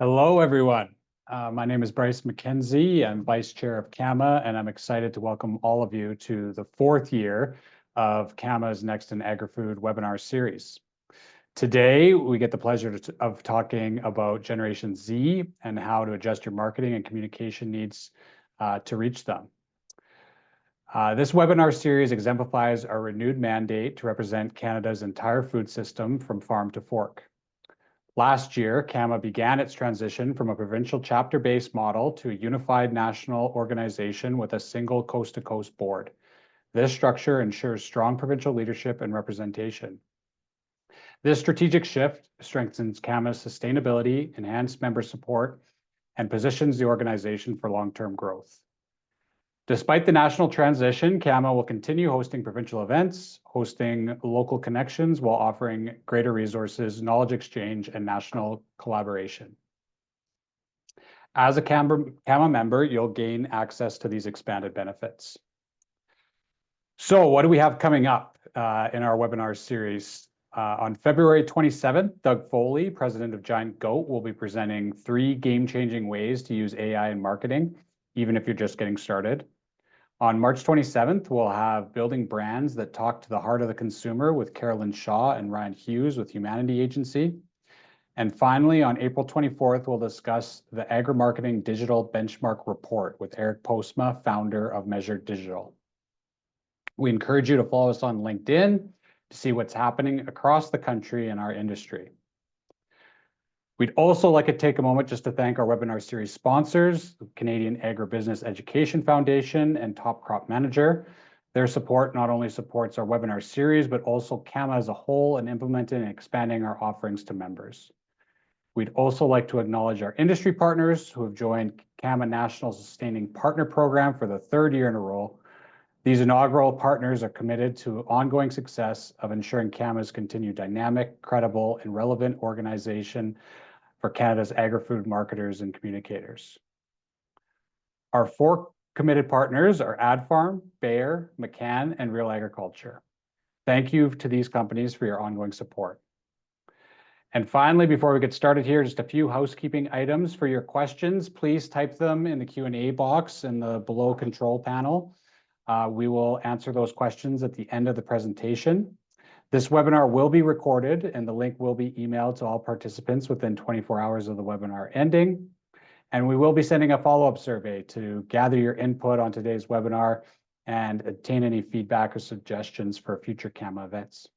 Hello, everyone. My name is Bryce McKenzie. I'm Vice Chair of CAMA, and I'm excited to welcome all of you to the fourth year of CAMA's Next in Agri-Food webinar series. Today, we get the pleasure of talking about Generation Z and how to adjust your marketing and communication needs to reach them. This webinar series exemplifies our renewed mandate to represent Canada's entire food system from farm to fork. Last year, CAMA began its transition from a provincial chapter-based model to a unified national organization with a single coast-to-coast board. This structure ensures strong provincial leadership and representation. This strategic shift strengthens CAMA's sustainability, enhanced member support, and positions the organization for long-term growth. Despite the national transition, CAMA will continue hosting provincial events, hosting local connections while offering greater resources, knowledge exchange, and national collaboration. As a CAMA member, you'll gain access to these expanded benefits. So what do we have coming up in our webinar series? On February 27th, Doug Foley, president of Giant Goat, will be presenting 3 game-changing ways to use AI in marketing, even if you're just getting started. On March 27th, we'll have Building Brands That Talk to the Heart of the Consumer with Carolyn Shaw and Ryan Hughes with Humanity Agency. And finally, on April 24th, we'll discuss the Agri-Marketing Digital Benchmark Report with Eric Postma, founder of Measured Digital. We encourage you to follow us on LinkedIn to see what's happening across the country in our industry. We'd also like to take a moment just to thank our webinar series sponsors, the Canadian Agribusiness Education Foundation and Top Crop Manager. Their support not only supports our webinar series, but also CAMA as a whole in implementing and expanding our offerings to members. We'd also like to acknowledge our industry partners who have joined CAMA National Sustaining Partner Program for the 3rd year in a row. These inaugural partners are committed to ongoing success of ensuring CAMA's continued dynamic, credible, and relevant organization for Canada's agri-food marketers and communicators. Our 4 committed partners are AdFarm, Bayer, McCann, and Real Agriculture. Thank you to these companies for your ongoing support. And finally, before we get started here, just a few housekeeping items. For your questions, please type them in the Q&A box in the below control panel. We will answer those questions at the end of the presentation. This webinar will be recorded and the link will be emailed to all participants within 24 hours of the webinar ending. And we will be sending a follow-up survey to gather your input on today's webinar and obtain any feedback or suggestions for future CAMA events.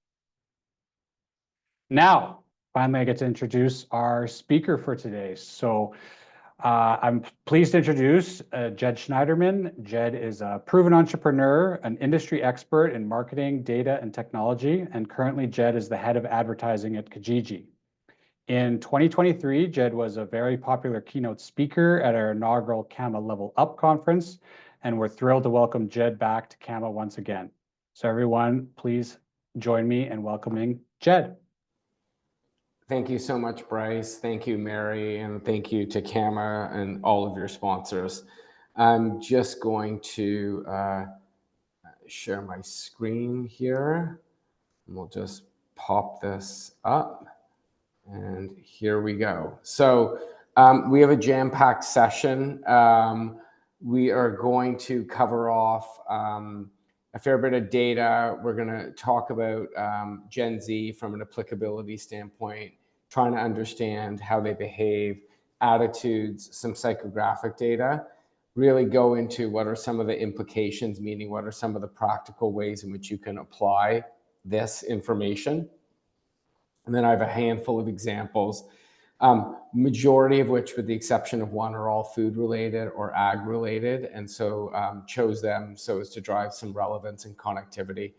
Now, finally, I get to introduce our speaker for today. So I'm pleased to introduce Jed Schneiderman. Jed is a proven entrepreneur, an industry expert in marketing, data, and technology, and currently Jed is the head of advertising at Kijiji. In 2023, Jed was a very popular keynote speaker at our inaugural CAMA Level Up conference, and we're thrilled to welcome Jed back to CAMA once again. So everyone, please join me in welcoming Jed. Thank you so much, Bryce. Thank you, Mary, and thank you to CAMA and all of your sponsors. I'm just going to share my screen here. And we'll just pop this up. And here we go. So we have a jam-packed session. We are going to cover off a fair bit of data. We're going to talk about Gen Z from an applicability standpoint, trying to understand how they behave, attitudes, some psychographic data, really go into what are some of the implications, meaning what are some of the practical ways in which you can apply this information. And then I have a handful of examples, majority of which, with the exception of one, are all food related or ag related. And so chose them so as to drive some relevance and connectivity.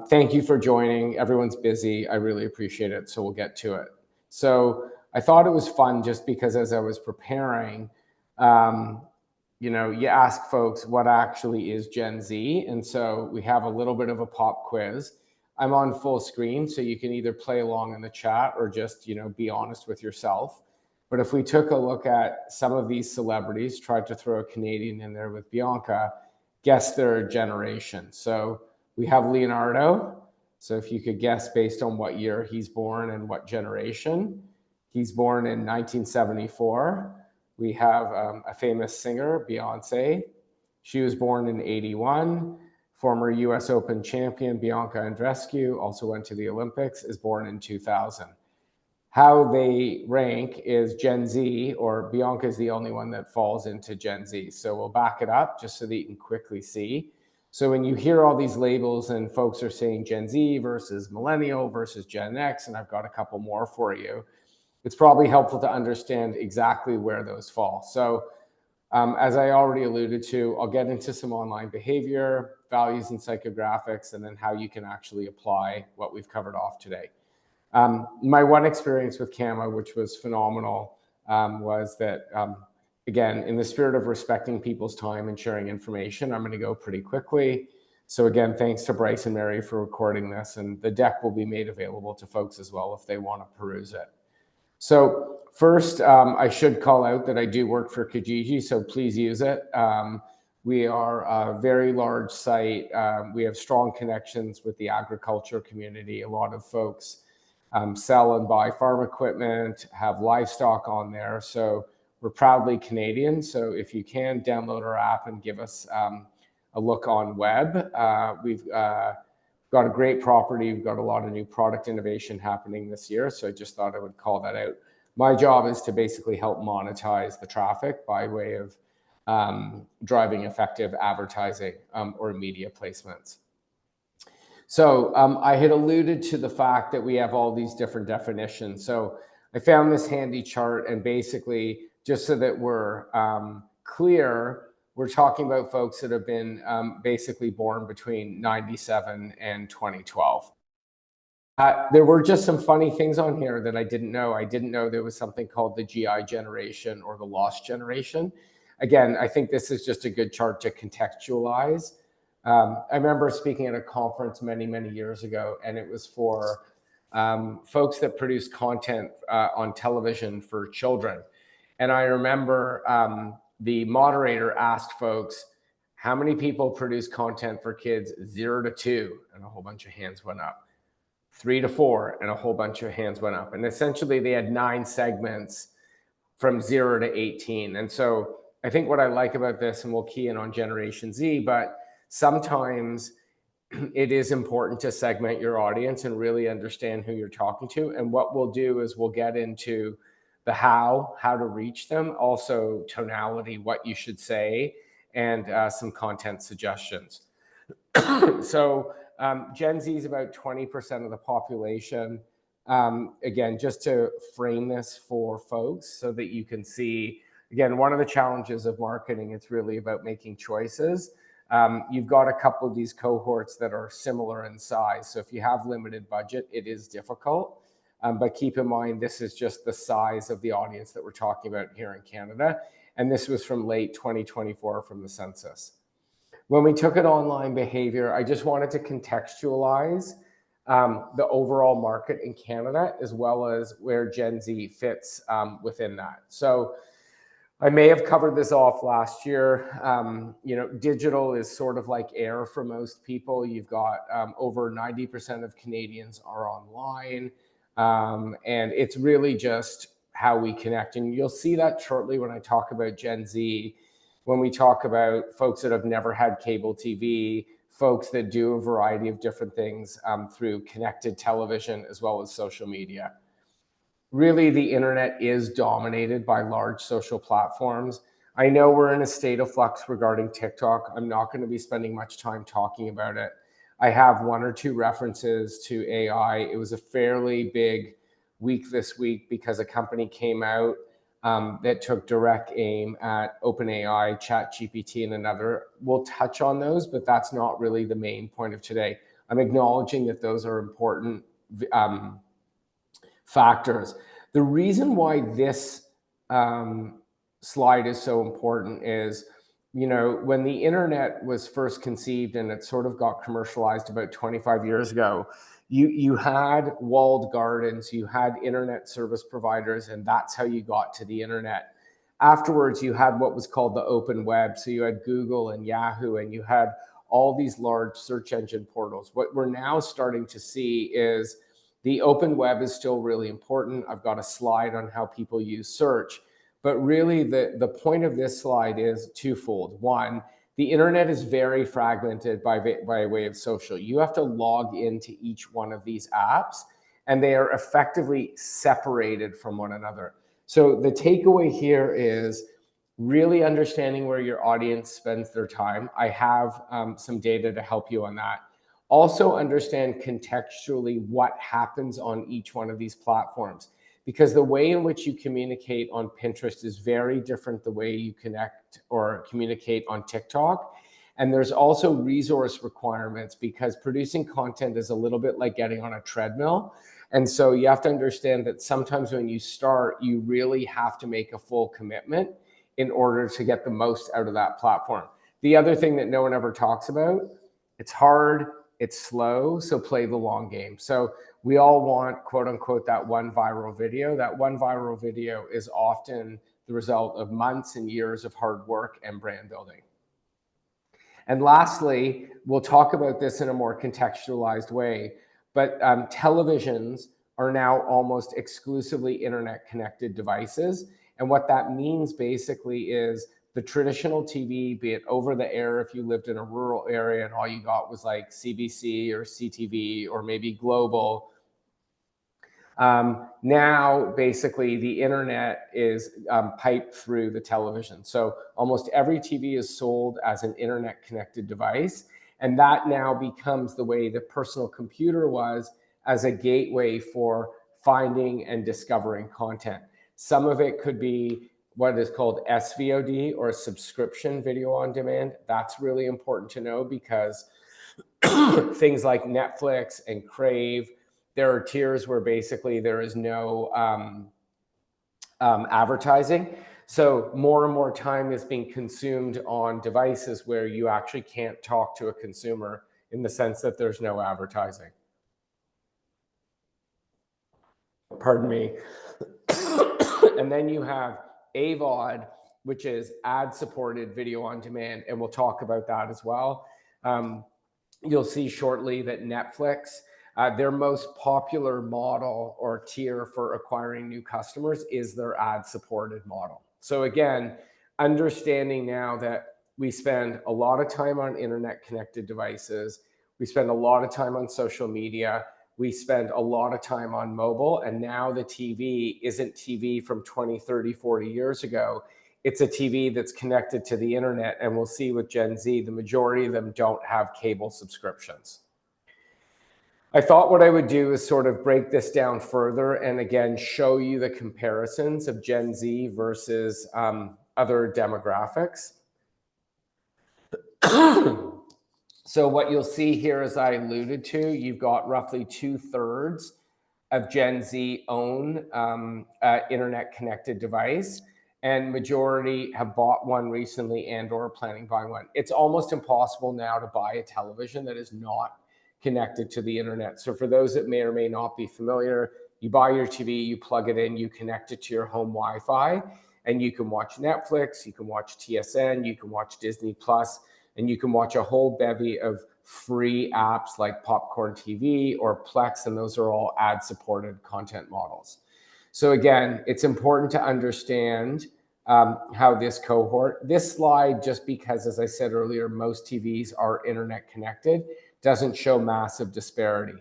Thank you for joining. Everyone's busy. I really appreciate it. So we'll get to it. So I thought it was fun just because as I was preparing, you ask folks what actually is Gen Z. And so we have a little bit of a pop quiz. I'm on full screen, so you can either play along in the chat or just, be honest with yourself. But if we took a look at some of these celebrities, tried to throw a Canadian in there with Bianca, guess their generation. So we have Leonardo. So if you could guess based on what year he's born and what generation, He's born in 1974. We have a famous singer, Beyonce. She was born in 81. Former US Open champion Bianca Andreescu also went to the Olympics, is born in 2000. How they rank is Gen Z, or Bianca is the only one that falls into Gen Z. So we'll back it up just so that you can quickly see. So when you hear all these labels and folks are saying Gen Z versus Millennial versus Gen X, and I've got a couple more for you, it's probably helpful to understand exactly where those fall. So as I already alluded to, I'll get into some online behavior, values and psychographics, and then how you can actually apply what we've covered off today. My one experience with CAMA, which was phenomenal, was that, again, in the spirit of respecting people's time and sharing information, I'm going to go pretty quickly. So again, thanks to Bryce and Mary for recording this, and the deck will be made available to folks as well if they want to peruse it. So first, I should call out that I do work for Kijiji, so please use it. We are a very large site. We have strong connections with the agriculture community. A lot of folks sell and buy farm equipment, have livestock on there. So we're proudly Canadian. So if you can, download our app and give us a look on web. We've got a great property. We've got a lot of new product innovation happening this year. So I just thought I would call that out. My job is to basically help monetize the traffic by way of driving effective advertising or media placements. So I had alluded to the fact that we have all these different definitions. So I found this handy chart, and basically, just so that we're clear, we're talking about folks that have been basically born between 97 and 2012. There were just some funny things on here that I didn't know. I didn't know there was something called the GI generation or the lost generation. Again, I think this is just a good chart to contextualize. I remember speaking at a conference many, many years ago, and it was for folks that produce content on television for children. And I remember the moderator asked folks, how many people produce content for kids 0 to 2? And a whole bunch of hands went up. 3 to 4, and a whole bunch of hands went up. And essentially they had 9 segments from 0 to 18. And so I think what I like about this, and we'll key in on Generation Z, but sometimes it is important to segment your audience and really understand who you're talking to. And what we'll do is we'll get into the how to reach them, also tonality, what you should say, and some content suggestions. So Gen Z is about 20% of the population. Again, just to frame this for folks so that you can see, again, one of the challenges of marketing, it's really about making choices. You've got a couple of these cohorts that are similar in size. So if you have limited budget, it is difficult. But keep in mind, this is just the size of the audience that we're talking about here in Canada. And this was from late 2024 from the census. When we took it online behavior, I just wanted to contextualize the overall market in Canada, as well as where Gen Z fits within that. So I may have covered this off last year. Digital is sort of like air for most people. You've got over 90% of Canadians are online. And it's really just how we connect. And you'll see that shortly when I talk about Gen Z, when we talk about folks that have never had cable TV, folks that do a variety of different things through connected television as well as social media. Really, the internet is dominated by large social platforms. I know we're in a state of flux regarding TikTok. I'm not going to be spending much time talking about it. I have 1 or 2 references to AI. It was a fairly big week this week because a company came out that took direct aim at OpenAI, ChatGPT, and another. We'll touch on those, but that's not really the main point of today. I'm acknowledging that those are important factors. The reason why this slide is so important is, when the internet was first conceived and it sort of got commercialized about 25 years ago, you had walled gardens, you had internet service providers, and that's how you got to the internet. Afterwards, you had what was called the open web. So you had Google and Yahoo, and you had all these large search engine portals. What we're now starting to see is The open web is still really important. I've got a slide on how people use search, but really the point of this slide is twofold. One, the internet is very fragmented by way of social. You have to log into each one of these apps, and they are effectively separated from one another. So the takeaway here is really understanding where your audience spends their time. I have some data to help you on that. Also understand contextually what happens on each one of these platforms, because the way in which you communicate on Pinterest is very different the way you connect or communicate on TikTok. And there's also resource requirements, because producing content is a little bit like getting on a treadmill. And so you have to understand that sometimes when you start, you really have to make a full commitment in order to get the most out of that platform. The other thing that no one ever talks about, it's hard, it's slow, so play the long game. So we all want, quote unquote, that one viral video. That one viral video is often the result of months and years of hard work and brand building. And lastly, we'll talk about this in a more contextualized way, but televisions are now almost exclusively internet connected devices. And what that means basically is the traditional TV, be it over the air if you lived in a rural area and all you got was like CBC or CTV or maybe Global. Now, basically, the internet is piped through the television. So almost every TV is sold as an internet-connected device. And that now becomes the way the personal computer was as a gateway for finding and discovering content. Some of it could be what is called SVOD, or subscription video on demand. That's really important to know, because things like Netflix and Crave, there are tiers where basically there is no advertising. So more and more time is being consumed on devices where you actually can't talk to a consumer, in the sense that there's no advertising. Pardon me. And then you have AVOD, which is ad-supported video on demand, and we'll talk about that as well. You'll see shortly that Netflix, their most popular model or tier for acquiring new customers is their ad-supported model. So again, understanding now that we spend a lot of time on internet-connected devices, we spend a lot of time on social media, we spend a lot of time on mobile, and now the TV isn't TV from 20, 30, 40 years ago. It's a TV that's connected to the internet, and we'll see with Gen Z, the majority of them don't have cable subscriptions. I thought what I would do is sort of break this down further and again, show you the comparisons of Gen Z versus other demographics. So what you'll see here, as I alluded to, you've got roughly 2/3 of Gen Z own internet connected device, and majority have bought one recently and or planning to buy one. It's almost impossible now to buy a television that is not connected to the internet. So for those that may or may not be familiar, you buy your TV, you plug it in, you connect it to your home Wi-Fi, and you can watch Netflix, you can watch TSN, you can watch Disney Plus, and you can watch a whole bevy of free apps like Popcorn TV or Plex, and those are all ad-supported content models. So again, it's important to understand how this cohort, this slide, just because, as I said earlier, most TVs are internet connected, doesn't show massive disparity.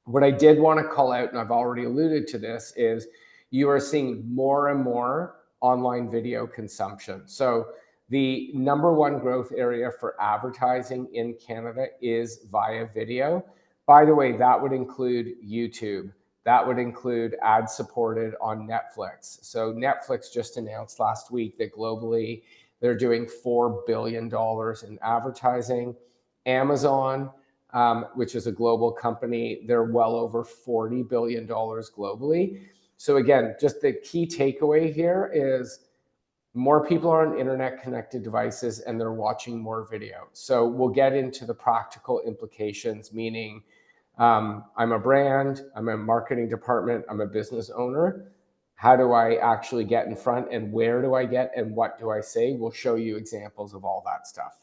What I did want to call out, and I've already alluded to this, is you are seeing more and more online video consumption. So the #1 growth area for advertising in Canada is via video. By the way, that would include YouTube. That would include ad-supported on Netflix. So Netflix just announced last week that globally they're doing $4 billion in advertising. Amazon, which is a global company, they're well over $40 billion globally. So again, just the key takeaway here is more people are on internet connected devices and they're watching more video. So we'll get into the practical implications, meaning I'm a brand, I'm a marketing department, I'm a business owner. How do I actually get in front, and where do I get, and what do I say? We'll show you examples of all that stuff.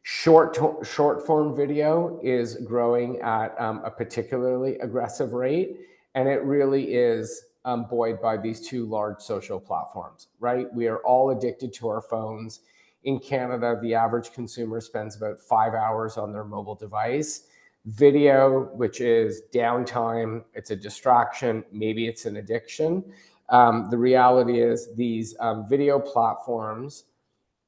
Short form video is growing at a particularly aggressive rate, and it really is buoyed by these two large social platforms, right? We are all addicted to our phones. In Canada, the average consumer spends about 5 hours on their mobile device. Video, which is downtime, it's a distraction, maybe it's an addiction. The reality is these video platforms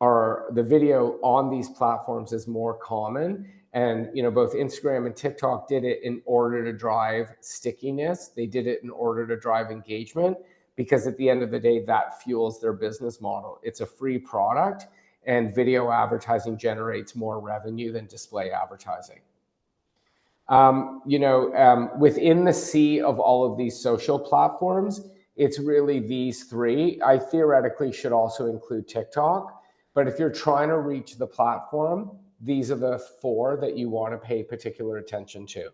the video on these platforms is more common. And both Instagram and TikTok did it in order to drive stickiness. They did it in order to drive engagement, because at the end of the day, that fuels their business model. It's a free product, and video advertising generates more revenue than display advertising. Within the sea of all of these social platforms, it's really these three. I theoretically should also include TikTok, but if you're trying to reach the platform, these are the four that you want to pay particular attention to.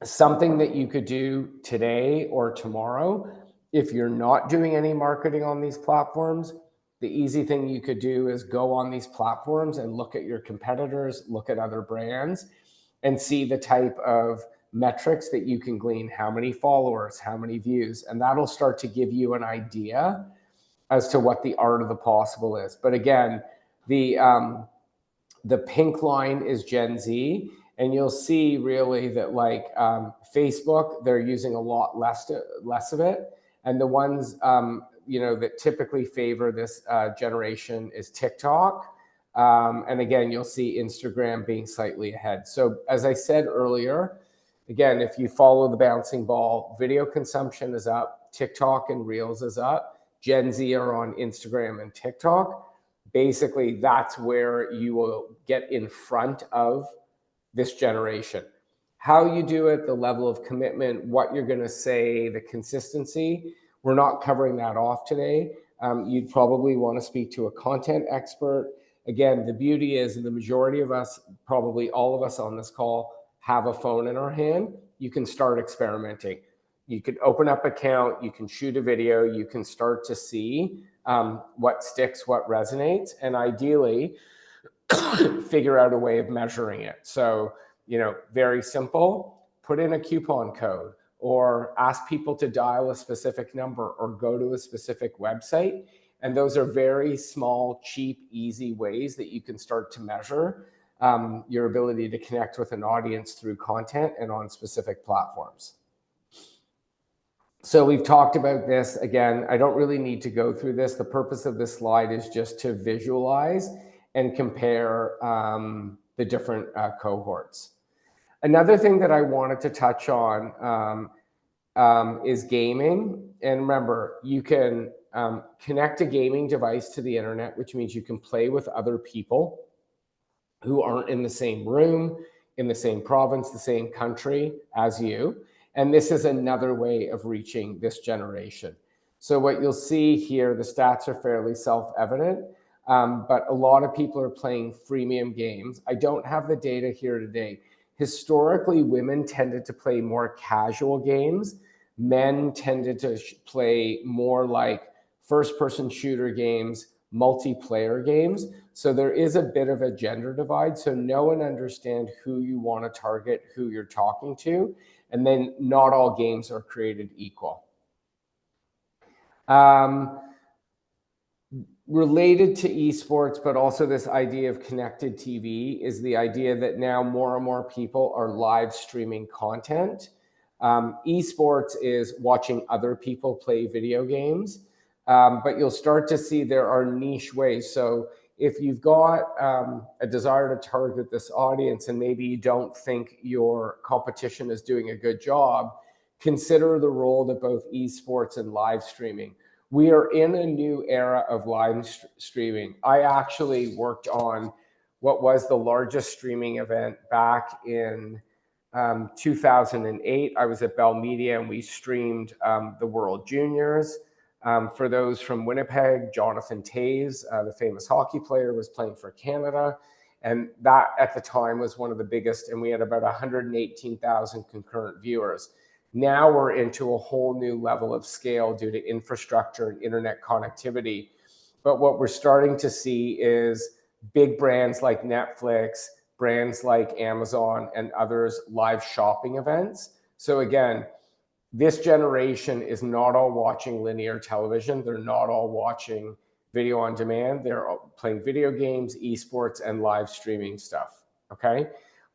Something that you could do today or tomorrow, if you're not doing any marketing on these platforms, the easy thing you could do is go on these platforms and look at your competitors, look at other brands, and see the type of metrics that you can glean. How many followers, how many views, and that'll start to give you an idea as to what the art of the possible is. But again, the pink line is Gen Z, and you'll see really that Facebook, they're using a lot less of it, and the ones that typically favor this generation is TikTok. And again, you'll see Instagram being slightly ahead. So as I said earlier, again, if you follow the bouncing ball, video consumption is up, TikTok and Reels is up, Gen Z are on Instagram and TikTok. Basically, that's where you will get in front of this generation. How you do it, the level of commitment, what you're going to say, the consistency, we're not covering that off today. You'd probably want to speak to a content expert. Again, the beauty is the majority of us, probably all of us on this call, have a phone in our hand. You can start experimenting. You could open up an account, you can shoot a video, you can start to see what sticks, what resonates, and ideally figure out a way of measuring it. So, very simple, put in a coupon code or ask people to dial a specific number or go to a specific website. And those are very small, cheap, easy ways that you can start to measure your ability to connect with an audience through content and on specific platforms. So we've talked about this. Again, I don't really need to go through this. The purpose of this slide is just to visualize and compare the different cohorts. Another thing that I wanted to touch on is gaming. And remember, you can connect a gaming device to the internet, which means you can play with other people who aren't in the same room, in the same province, the same country as you. And this is another way of reaching this generation. So what you'll see here, the stats are fairly self-evident, but a lot of people are playing freemium games. I don't have the data here today. Historically, women tended to play more casual games. Men tended to play more like first-person shooter games, multiplayer games. So there is a bit of a gender divide. So know and understand who you want to target, who you're talking to. And then not all games are created equal. Related to esports, but also this idea of connected TV, is the idea that now more and more people are live streaming content. Esports is watching other people play video games, but you'll start to see there are niche ways. So if you've got a desire to target this audience and maybe you don't think your competition is doing a good job, consider the role that both esports and live streaming. We are in a new era of live streaming. I actually worked on what was the largest streaming event back in 2008. I was at Bell Media and we streamed the World Juniors. For those from Winnipeg, Jonathan Toews, the famous hockey player, was playing for Canada. And that at the time was one of the biggest, and we had about 118,000 concurrent viewers. Now we're into a whole new level of scale due to infrastructure and internet connectivity. But what we're starting to see is big brands like Netflix, brands like Amazon, and others live shopping events. So again, this generation is not all watching linear television. They're not all watching video on demand. They're playing video games, esports, and live streaming stuff, okay?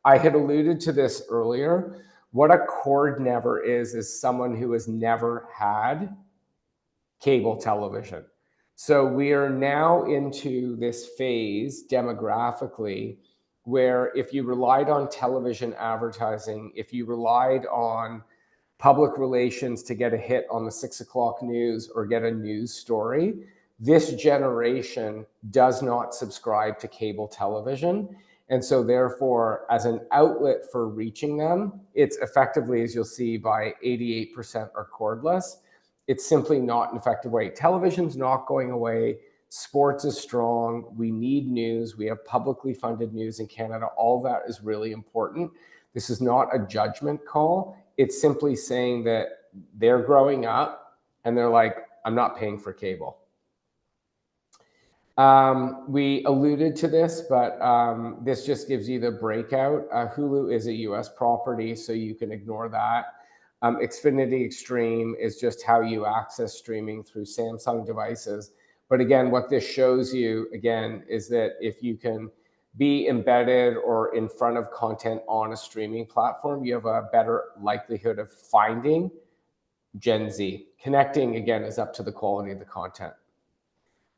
I had alluded to this earlier. What a cord never is someone who has never had cable television. So we are now into this phase demographically where if you relied on television advertising, if you relied on public relations to get a hit on the 6 o'clock news or get a news story, this generation does not subscribe to cable television. And so therefore, as an outlet for reaching them, it's effectively, as you'll see, by 88% are cordless. It's simply not an effective way. Television's not going away. Sports is strong. We need news. We have publicly funded news in Canada. All that is really important. This is not a judgment call. It's simply saying that they're growing up and they're like, I'm not paying for cable. We alluded to this, but this just gives you the breakout. Hulu is a US property, so you can ignore that. Xfinity Extreme is just how you access streaming through Samsung devices. But again, what this shows you, again, is that if you can be embedded or in front of content on a streaming platform, you have a better likelihood of finding Gen Z. Connecting, again, is up to the quality of the content.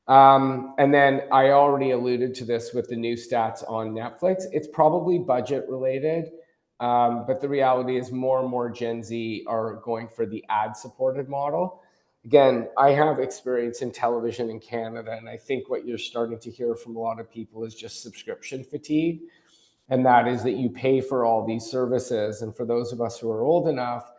And then I already alluded to this with the new stats on Netflix. It's probably budget related, but the reality is more and more Gen Z are going for the ad-supported model. Again, I have experience in television in Canada, and I think what you're starting to hear from a lot of people is just subscription fatigue. And that is that you pay for all these services. And for those of us who are old enough,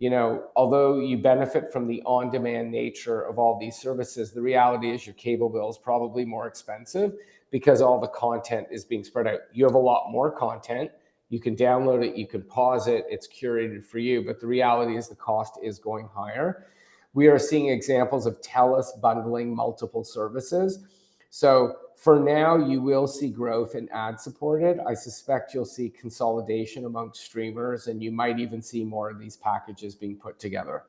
you know, although you benefit from the on-demand nature of all these services, the reality is your cable bill is probably more expensive because all the content is being spread out. You have a lot more content. You can download it, you can pause it, it's curated for you. But the reality is the cost is going higher. We are seeing examples of TELUS bundling multiple services. So for now, you will see growth in ad-supported. I suspect you'll see consolidation amongst streamers, and you might even see more of these packages being put together.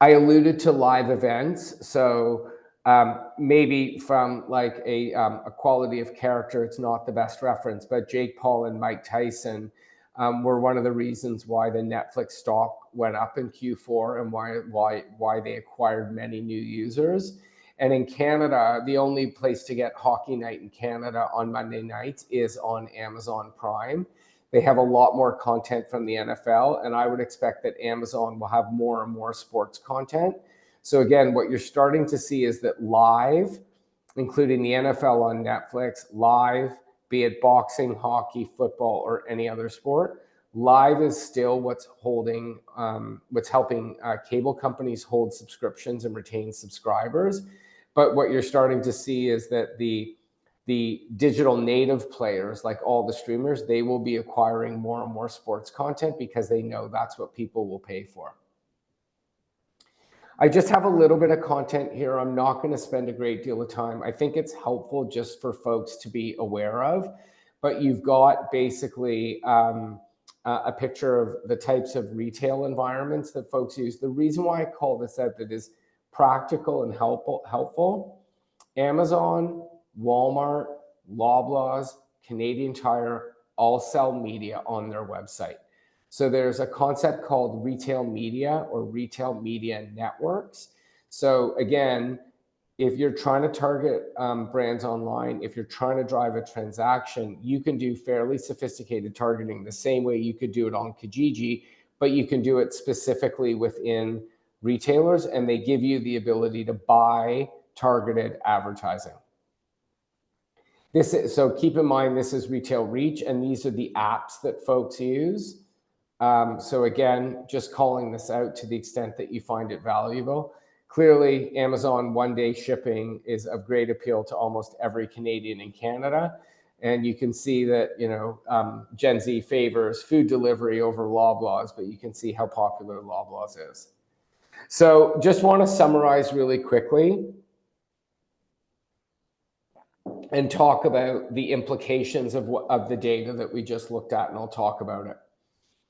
I alluded to live events. So maybe from like a quality of character, it's not the best reference, but Jake Paul and Mike Tyson were one of the reasons why the Netflix stock went up in Q4 and why they acquired many new users. And in Canada, the only place to get Hockey Night in Canada on Monday nights is on Amazon Prime. They have a lot more content from the NFL, and I would expect that Amazon will have more and more sports content. So again, what you're starting to see is that live, including the NFL on Netflix, live, be it boxing, hockey, football, or any other sport, live is still what's holding, what's helping cable companies hold subscriptions and retain subscribers. But what you're starting to see is that the digital native players, like all the streamers, they will be acquiring more and more sports content because they know that's what people will pay for. I just have a little bit of content here. I'm not going to spend a great deal of time. I think it's helpful just for folks to be aware of, but you've got basically a picture of the types of retail environments that folks use. The reason why I call this out that is practical and helpful, Amazon, Walmart, Loblaws, Canadian Tire all sell media on their website. So there's a concept called retail media or retail media networks. So again, if you're trying to target brands online, if you're trying to drive a transaction, you can do fairly sophisticated targeting the same way you could do it on Kijiji, but you can do it specifically within retailers, and they give you the ability to buy targeted advertising. So keep in mind, this is retail reach, and these are the apps that folks use. So again, just calling this out to the extent that you find it valuable. Clearly, Amazon one-day shipping is of great appeal to almost every Canadian in Canada. And you can see that, you know, Gen Z favors food delivery over Loblaws, but you can see how popular Loblaws is. So just want to summarize really quickly. and talk about the implications of the data that we just looked at, and I'll talk about it.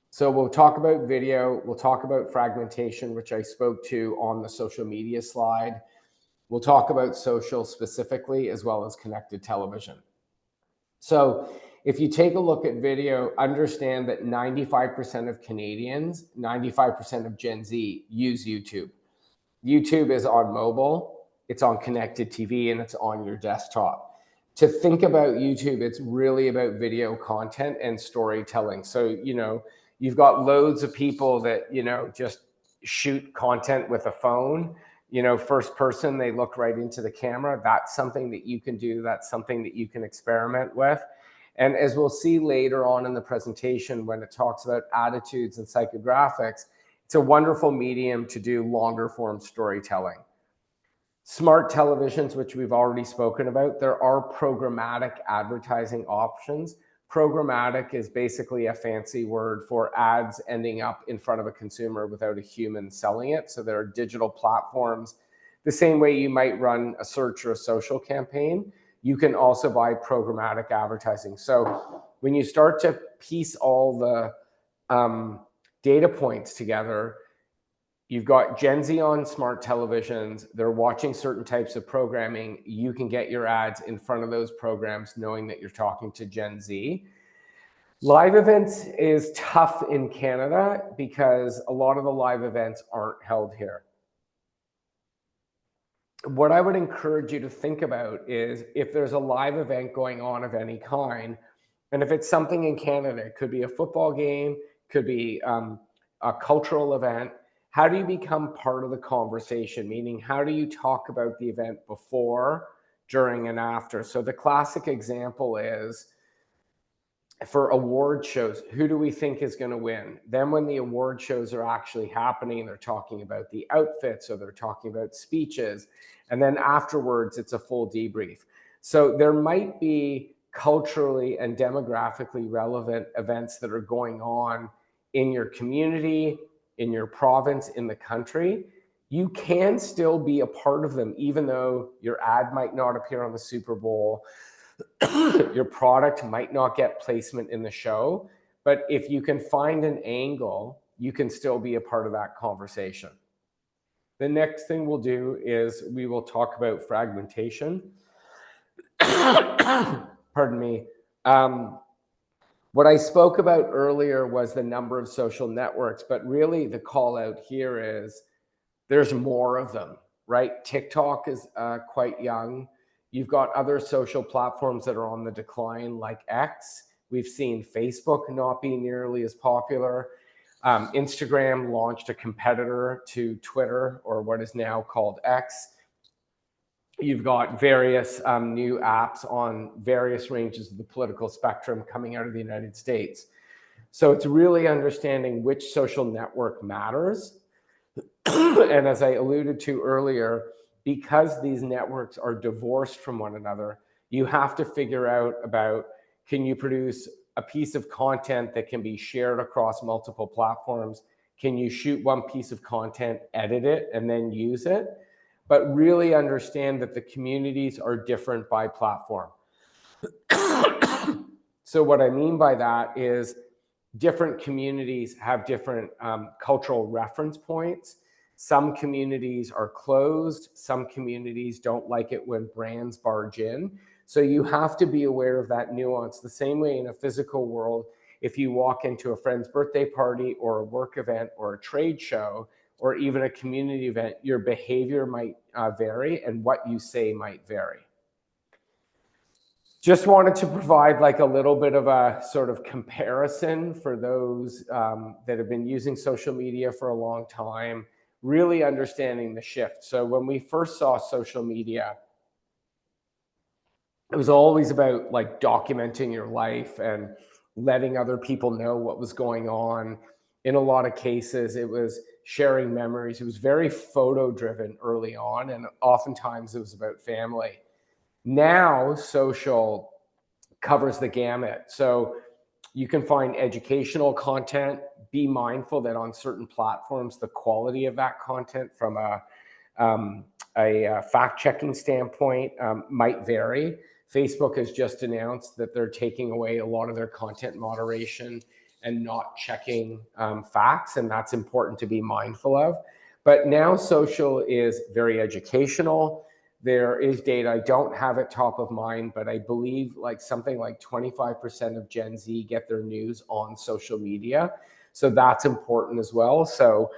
So we'll talk about video, we'll talk about fragmentation, which I spoke to on the social media slide. We'll talk about social specifically, as well as connected television. So if you take a look at video, understand that 95% of Canadians, 95% of Gen Z use YouTube. YouTube is on mobile, it's on connected TV, and it's on your desktop. To think about YouTube, it's really about video content and storytelling. So, you've got loads of people that, just shoot content with a phone, first person, they look right into the camera. That's something that you can do. That's something that you can experiment with. And as we'll see later on in the presentation, when it talks about attitudes and psychographics, it's a wonderful medium to do longer form storytelling. Smart televisions, which we've already spoken about, there are programmatic advertising options. Programmatic is basically a fancy word for ads ending up in front of a consumer without a human selling it. So there are digital platforms. The same way you might run a search or a social campaign, you can also buy programmatic advertising. So when you start to piece all the data points together, you've got Gen Z on smart televisions. They're watching certain types of programming. You can get your ads in front of those programs knowing that you're talking to Gen Z. Live events is tough in Canada because a lot of the live events aren't held here. What I would encourage you to think about is if there's a live event going on of any kind, and if it's something in Canada, it could be a football game, could be a cultural event. How do you become part of the conversation? Meaning, how do you talk about the event before, during, and after? So the classic example is for award shows, who do we think is going to win? Then when the award shows are actually happening, they're talking about the outfits, or they're talking about speeches. And then afterwards, it's a full debrief. So there might be culturally and demographically relevant events that are going on in your community, in your province, in the country. You can still be a part of them, even though your ad might not appear on the Super Bowl, your product might not get placement in the show, but if you can find an angle, you can still be a part of that conversation. The next thing we'll do is we will talk about fragmentation. Pardon me. What I spoke about earlier was the number of social networks, but really the call out here is there's more of them, right? TikTok is quite young. You've got other social platforms that are on the decline, like X. We've seen Facebook not be nearly as popular. Instagram launched a competitor to Twitter, or what is now called X. You've got various new apps on various ranges of the political spectrum coming out of the United States. So it's really understanding which social network matters. And as I alluded to earlier, because these networks are divorced from one another, you have to figure out about, can you produce a piece of content that can be shared across multiple platforms? Can you shoot one piece of content, edit it, and then use it? But really understand that the communities are different by platform. So what I mean by that is different communities have different cultural reference points. Some communities are closed. Some communities don't like it when brands barge in. So you have to be aware of that nuance. The same way in a physical world, if you walk into a friend's birthday party or a work event or a trade show or even a community event, your behavior might vary and what you say might vary. Just wanted to provide like a little bit of a sort of comparison for those that have been using social media for a long time, really understanding the shift. So when we first saw social media, it was always about like documenting your life and letting other people know what was going on. In a lot of cases, it was sharing memories. It was very photo driven early on, and oftentimes it was about family. Now social covers the gamut. So you can find educational content. Be mindful that on certain platforms, the quality of that content from a fact-checking standpoint might vary. Facebook has just announced that they're taking away a lot of their content moderation and not checking facts, and that's important to be mindful of. But now social is very educational. There is data, I don't have it top of mind, but I believe like something like 25% of Gen Z get their news on social media. So that's important as well. So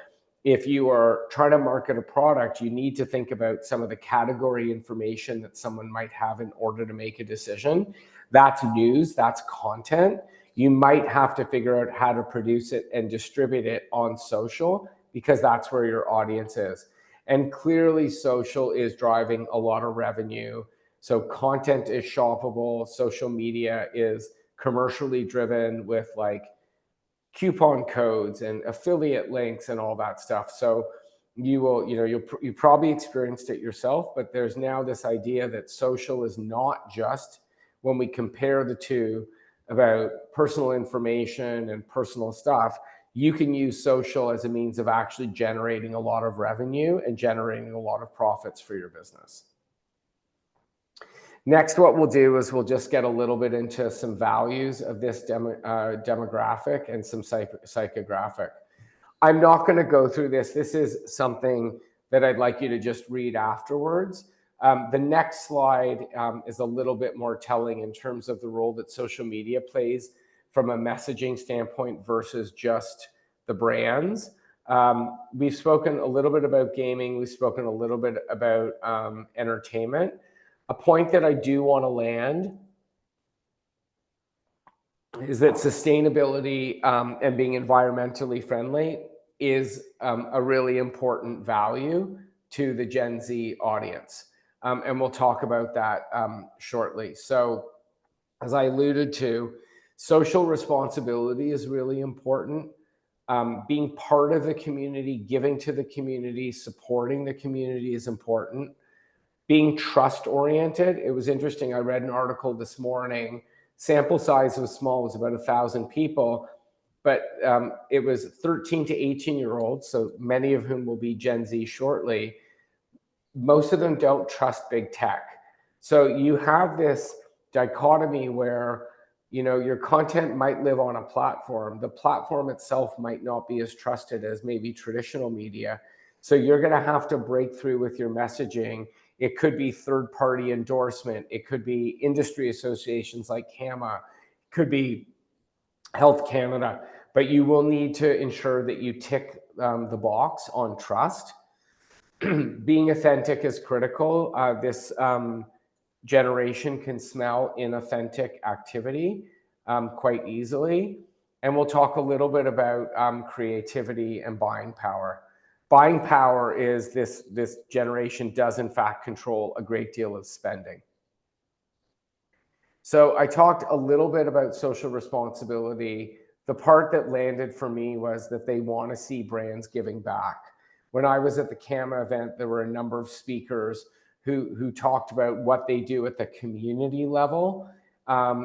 if you are trying to market a product, you need to think about some of the category information that someone might have in order to make a decision. That's news, that's content. You might have to figure out how to produce it and distribute it on social, because that's where your audience is. And clearly social is driving a lot of revenue. So content is shoppable, social media is commercially driven with like coupon codes and affiliate links and all that stuff. So you probably experienced it yourself, but there's now this idea that social is not just, when we compare the two, about personal information and personal stuff. You can use social as a means of actually generating a lot of revenue and generating a lot of profits for your business. Next, what we'll do is we'll just get a little bit into some values of this demographic and some psychographic. I'm not going to go through this. This is something that I'd like you to just read afterwards. The next slide is a little bit more telling in terms of the role that social media plays from a messaging standpoint versus just the brands. We've spoken a little bit about gaming. We've spoken a little bit about entertainment. A point that I do want to land is that sustainability and being environmentally friendly is a really important value to the Gen Z audience. And we'll talk about that shortly. So as I alluded to, social responsibility is really important. Being part of the community, giving to the community, supporting the community is important. Being trust-oriented. It was interesting, I read an article this morning. Sample size was small, it was about 1,000 people, but it was 13 to 18-year-olds, so many of whom will be Gen Z shortly. Most of them don't trust big tech. So you have this dichotomy where, you know, your content might live on a platform. The platform itself might not be as trusted as maybe traditional media. So you're going to have to break through with your messaging. It could be third-party endorsement. It could be industry associations like CAMA. It could be Health Canada. But you will need to ensure that you tick the box on trust. Being authentic is critical. This generation can smell inauthentic activity quite easily. And we'll talk a little bit about creativity and buying power. Buying power is this generation does in fact control a great deal of spending. So I talked a little bit about social responsibility. The part that landed for me was that they want to see brands giving back. When I was at the CAMA event, there were a number of speakers who talked about what they do at the community level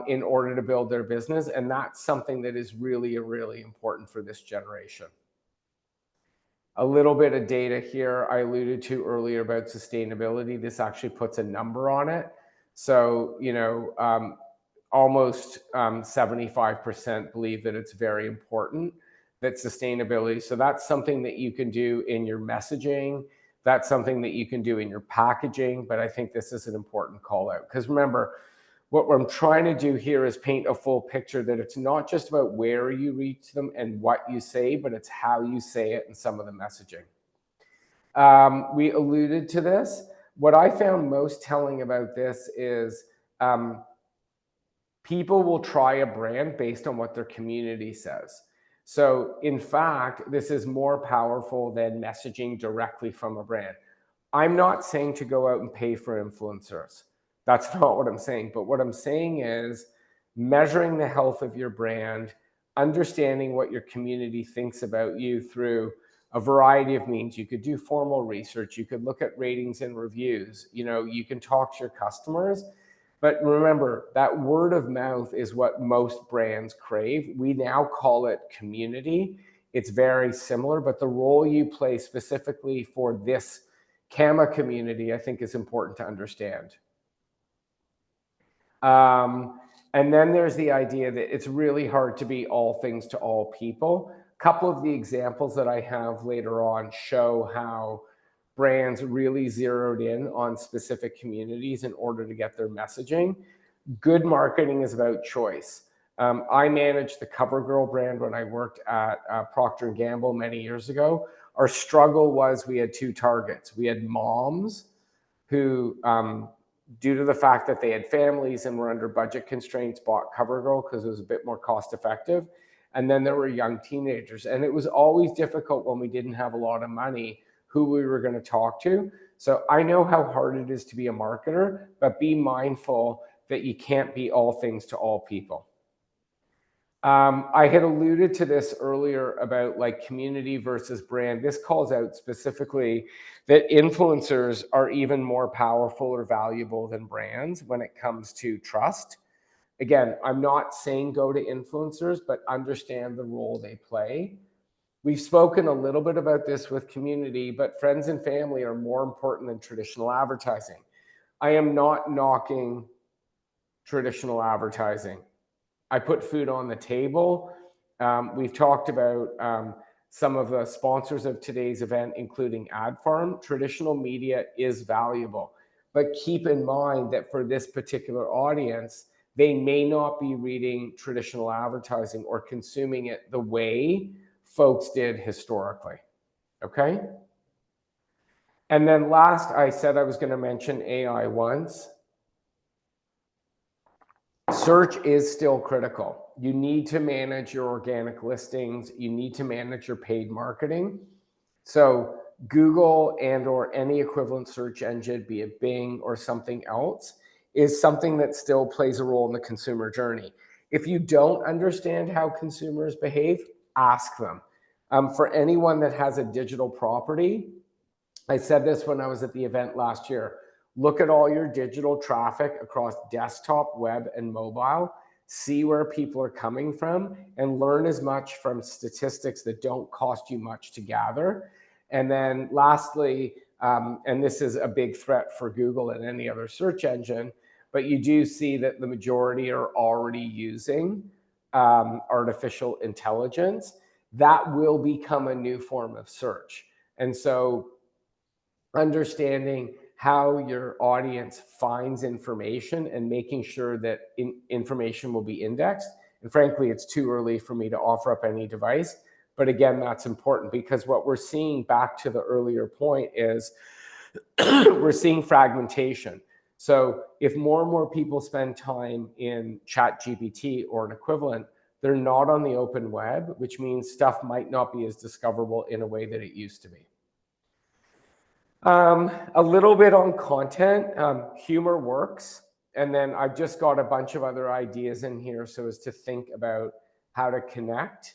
in order to build their business. And that's something that is really, really important for this generation. A little bit of data here I alluded to earlier about sustainability. This actually puts a number on it. So, you know, almost 75% believe that it's very important, that sustainability. So that's something that you can do in your messaging. That's something that you can do in your packaging. But I think this is an important call out, because remember, what I'm trying to do here is paint a full picture that it's not just about where you reach them and what you say, but it's how you say it and some of the messaging. We alluded to this. What I found most telling about this is people will try a brand based on what their community says. So in fact, this is more powerful than messaging directly from a brand. I'm not saying to go out and pay for influencers. That's not what I'm saying. But what I'm saying is measuring the health of your brand, understanding what your community thinks about you through a variety of means. You could do formal research. You could look at ratings and reviews. You know, you can talk to your customers. But remember, that word of mouth is what most brands crave. We now call it community. It's very similar, but the role you play specifically for this CAMA community, I think, is important to understand. And then there's the idea that it's really hard to be all things to all people. A couple of the examples that I have later on show how brands really zeroed in on specific communities in order to get their messaging. Good marketing is about choice. I managed the CoverGirl brand when I worked at Procter & Gamble many years ago. Our struggle was we had two targets. We had moms who, due to the fact that they had families and were under budget constraints, bought CoverGirl because it was a bit more cost effective. And then there were young teenagers. And it was always difficult when we didn't have a lot of money who we were going to talk to. So I know how hard it is to be a marketer, but be mindful that you can't be all things to all people. I had alluded to this earlier about like community versus brand. This calls out specifically that influencers are even more powerful or valuable than brands when it comes to trust. Again, I'm not saying go to influencers, but understand the role they play. We've spoken a little bit about this with community, but friends and family are more important than traditional advertising. I am not knocking traditional advertising. I put food on the table. We've talked about some of the sponsors of today's event, including Ad Farm. Traditional media is valuable, but keep in mind that for this particular audience, they may not be reading traditional advertising or consuming it the way folks did historically, okay? And then last, I said I was going to mention AI once. Search is still critical. You need to manage your organic listings. You need to manage your paid marketing. So Google and or any equivalent search engine, be it Bing or something else, is something that still plays a role in the consumer journey. If you don't understand how consumers behave, ask them. For anyone that has a digital property, I said this when I was at the event last year, look at all your digital traffic across desktop, web, and mobile, see where people are coming from, and learn as much from statistics that don't cost you much to gather. And then lastly, and this is a big threat for Google and any other search engine, but you do see that the majority are already using artificial intelligence. That will become a new form of search. And so understanding how your audience finds information and making sure that information will be indexed. And frankly, it's too early for me to offer up any device. But again, that's important because what we're seeing, back to the earlier point, is we're seeing fragmentation. So if more and more people spend time in ChatGPT or an equivalent, they're not on the open web, which means stuff might not be as discoverable in a way that it used to be. A little bit on content, humor works. And then I've just got a bunch of other ideas in here so as to think about how to connect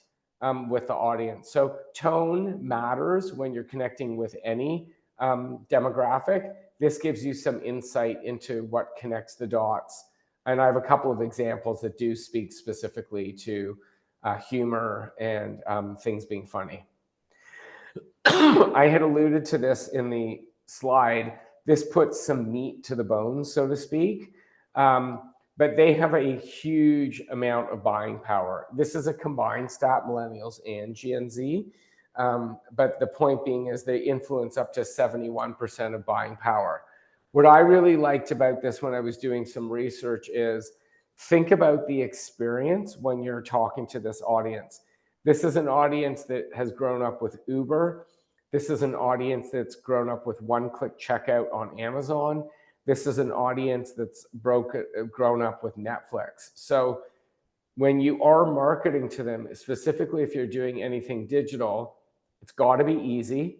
with the audience. So tone matters when you're connecting with any demographic. This gives you some insight into what connects the dots. And I have a couple of examples that do speak specifically to humor and things being funny. I had alluded to this in the slide. This puts some meat to the bones, so to speak. But they have a huge amount of buying power. This is a combined stat, millennials and Gen Z. But the point being is they influence up to 71% of buying power. What I really liked about this when I was doing some research is think about the experience when you're talking to this audience. This is an audience that has grown up with Uber. This is an audience that's grown up with one-click checkout on Amazon. This is an audience that's grown up with Netflix. So when you are marketing to them, specifically if you're doing anything digital, it's got to be easy.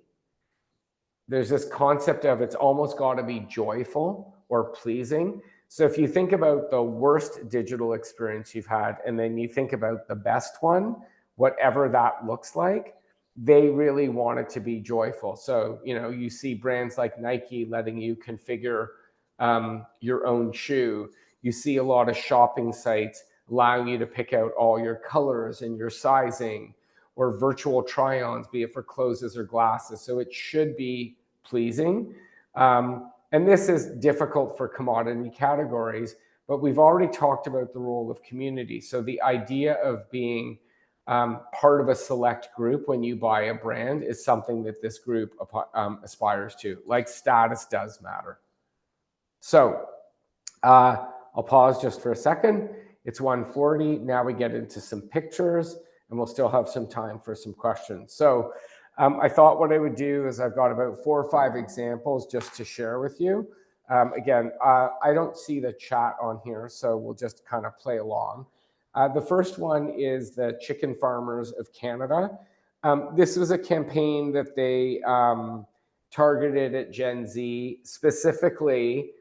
There's this concept of it's almost got to be joyful or pleasing. So if you think about the worst digital experience you've had, and then you think about the best one, whatever that looks like, they really want it to be joyful. So, you know, you see brands like Nike letting you configure your own shoe. You see a lot of shopping sites allowing you to pick out all your colors and your sizing, or virtual try-ons, be it for clothes or glasses. So it should be pleasing. And this is difficult for commodity categories, but we've already talked about the role of community. So the idea of being part of a select group when you buy a brand is something that this group aspires to. Like status does matter. So I'll pause just for a second. It's 1:40. Now we get into some pictures, and we'll still have some time for some questions. So I thought what I would do is I've got about 4 or 5 examples just to share with you. Again, I don't see the chat on here, so we'll just kind of play along. The first one is the Chicken Farmers of Canada. This was a campaign that they targeted at Gen Z, specifically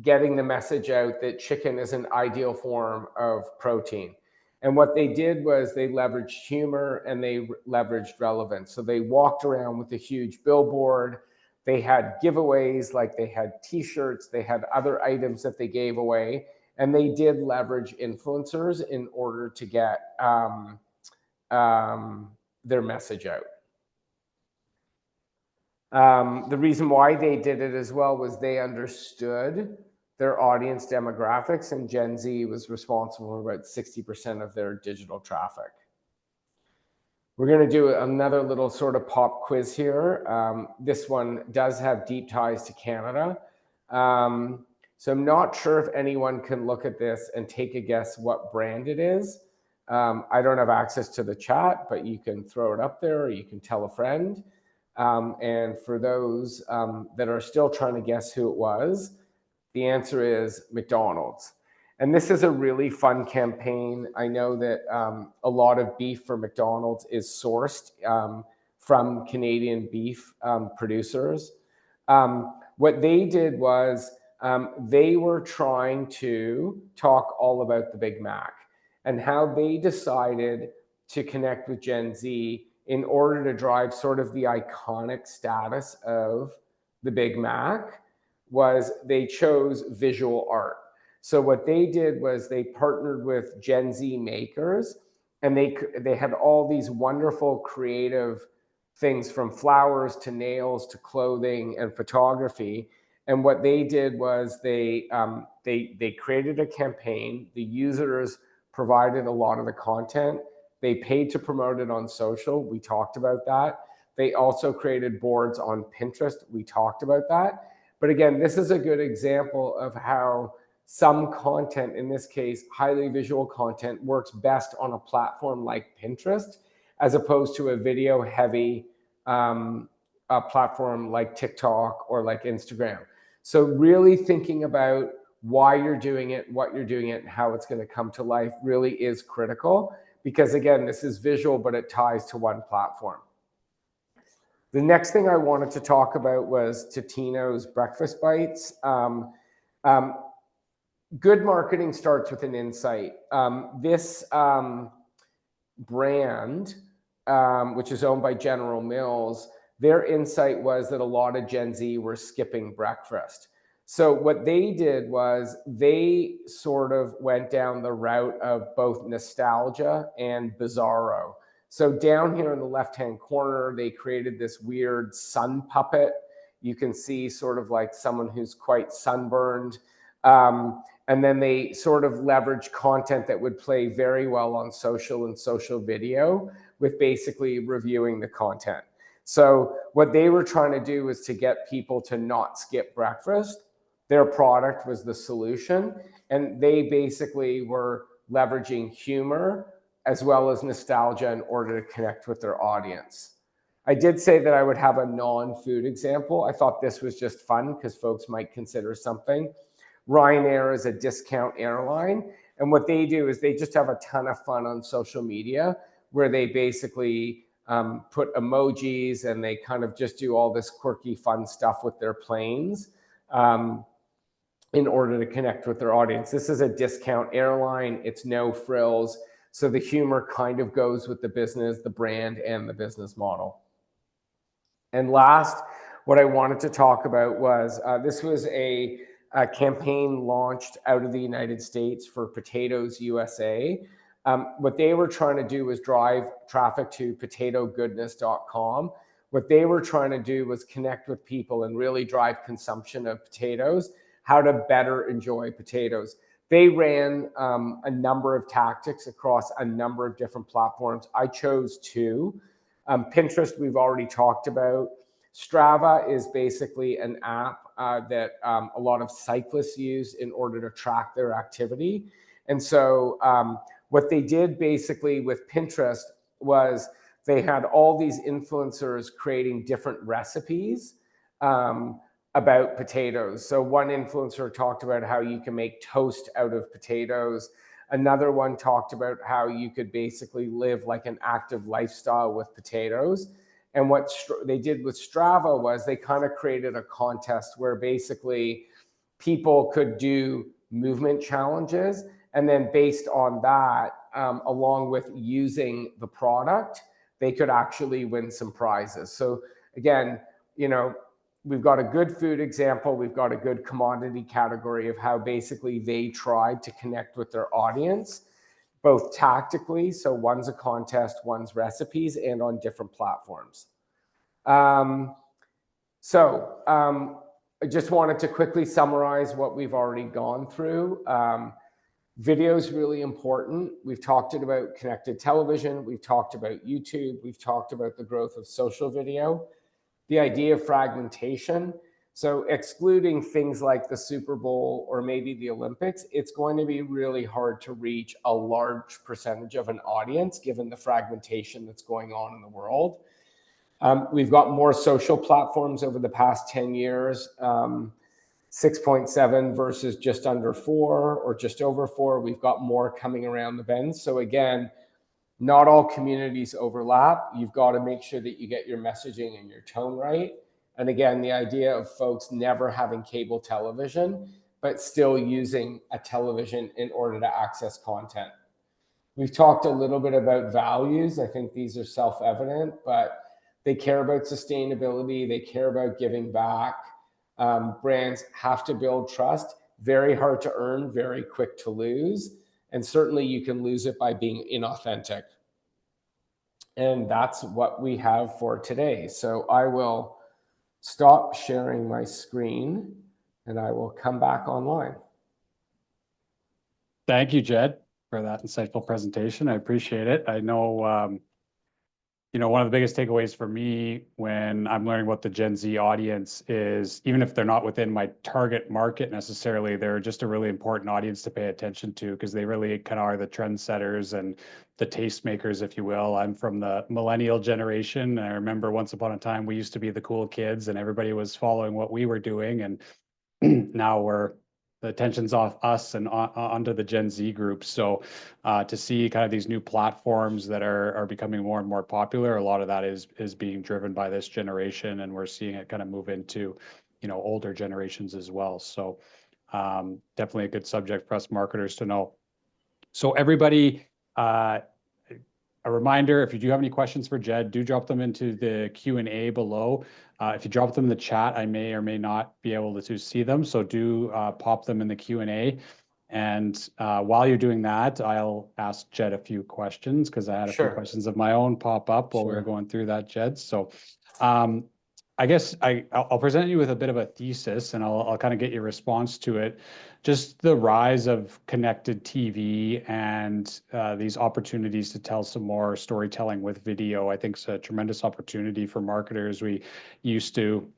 getting the message out that chicken is an ideal form of protein. And what they did was they leveraged humor and they leveraged relevance. So they walked around with a huge billboard. They had giveaways, like they had t-shirts, they had other items that they gave away. And they did leverage influencers in order to get their message out. The reason why they did it as well was they understood their audience demographics, and Gen Z was responsible for about 60% of their digital traffic. We're going to do another little sort of pop quiz here. This one does have deep ties to Canada. So I'm not sure if anyone can look at this and take a guess what brand it is. I don't have access to the chat, but you can throw it up there or you can tell a friend. And for those that are still trying to guess who it was, the answer is McDonald's. And this is a really fun campaign. I know that a lot of beef for McDonald's is sourced from Canadian beef producers. What they did was they were trying to talk all about the Big Mac and how they decided to connect with Gen Z in order to drive sort of the iconic status of the Big Mac was they chose visual art. So what they did was they partnered with Gen Z makers, and they had all these wonderful creative things from flowers to nails to clothing and photography. And what they did was they created a campaign. The users provided a lot of the content. They paid to promote it on social. We talked about that. They also created boards on Pinterest. We talked about that. But again, this is a good example of how some content, in this case, highly visual content, works best on a platform like Pinterest, as opposed to a video-heavy platform like TikTok or like Instagram. So really thinking about why you're doing it, what you're doing it, and how it's going to come to life really is critical. Because again, this is visual, but it ties to one platform. The next thing I wanted to talk about was Totino's Breakfast Bites. Good marketing starts with an insight. This brand, which is owned by General Mills, their insight was that a lot of Gen Z were skipping breakfast. So what they did was they sort of went down the route of both nostalgia and bizarro. So down here in the left-hand corner, they created this weird sun puppet. You can see sort of like someone who's quite sunburned. And then they sort of leveraged content that would play very well on social and social video with basically reviewing the content. So what they were trying to do was to get people to not skip breakfast. Their product was the solution. And they basically were leveraging humor as well as nostalgia in order to connect with their audience. I did say that I would have a non-food example. I thought this was just fun because folks might consider something. Ryanair is a discount airline. And what they do is they just have a ton of fun on social media where they basically put emojis and they kind of just do all this quirky fun stuff with their planes in order to connect with their audience. This is a discount airline. It's no frills. So the humor kind of goes with the business, the brand, and the business model. And last, what I wanted to talk about was this was a campaign launched out of the United States for Potatoes USA. What they were trying to do was drive traffic to potatogoodness.com. What they were trying to do was connect with people and really drive consumption of potatoes. how to better enjoy potatoes. They ran a number of tactics across a number of different platforms. I chose two. Pinterest, we've already talked about. Strava is basically an app that a lot of cyclists use in order to track their activity. And so what they did basically with Pinterest was they had all these influencers creating different recipes about potatoes. So one influencer talked about how you can make toast out of potatoes. Another one talked about how you could basically live like an active lifestyle with potatoes. And what they did with Strava was they kind of created a contest where basically people could do movement challenges. And then based on that, along with using the product, they could actually win some prizes. So again, you know, we've got a good food example. We've got a good commodity category of how basically they tried to connect with their audience, both tactically. So one's a contest, one's recipes, and on different platforms. I just wanted to quickly summarize what we've already gone through. Video is really important. We've talked about connected television. We've talked about YouTube. We've talked about the growth of social video. The idea of fragmentation. So excluding things like the Super Bowl or maybe the Olympics, it's going to be really hard to reach a large percentage of an audience given the fragmentation that's going on in the world. We've got more social platforms over the past 10 years, 6.7 versus just under 4 or just over 4. We've got more coming around the bend. So again, not all communities overlap. You've got to make sure that you get your messaging and your tone right. And again, the idea of folks never having cable television, but still using a television in order to access content. We've talked a little bit about values. I think these are self-evident, but they care about sustainability. They care about giving back. Brands have to build trust. Very hard to earn, very quick to lose. And certainly you can lose it by being inauthentic. And that's what we have for today. So I will stop sharing my screen and I will come back online. Thank you, Jed, for that insightful presentation. I appreciate it. I know, you know, one of the biggest takeaways for me when I'm learning what the Gen Z audience is, even if they're not within my target market necessarily, they're just a really important audience to pay attention to because they really kind of are the trendsetters and the tastemakers, if you will. I'm from the millennial generation. I remember once upon a time we used to be the cool kids and everybody was following what we were doing. And now the attention's off us and onto the Gen Z group. So to see kind of these new platforms that are becoming more and more popular, a lot of that is being driven by this generation, and we're seeing it kind of move into, you know, older generations as well. So definitely a good subject for us marketers to know. So everybody, a reminder, if you do have any questions for Jed, do drop them into the Q&A below. If you drop them in the chat, I may or may not be able to see them. So do pop them in the Q&A. And while you're doing that, I'll ask Jed a few questions because I had a few questions of my own pop up while we were going through that, Jed. So I guess I'll present you with a bit of a thesis and I'll kind of get your response to it. Just the rise of connected TV and these opportunities to tell some more storytelling with video, I think is a tremendous opportunity for marketers. We used to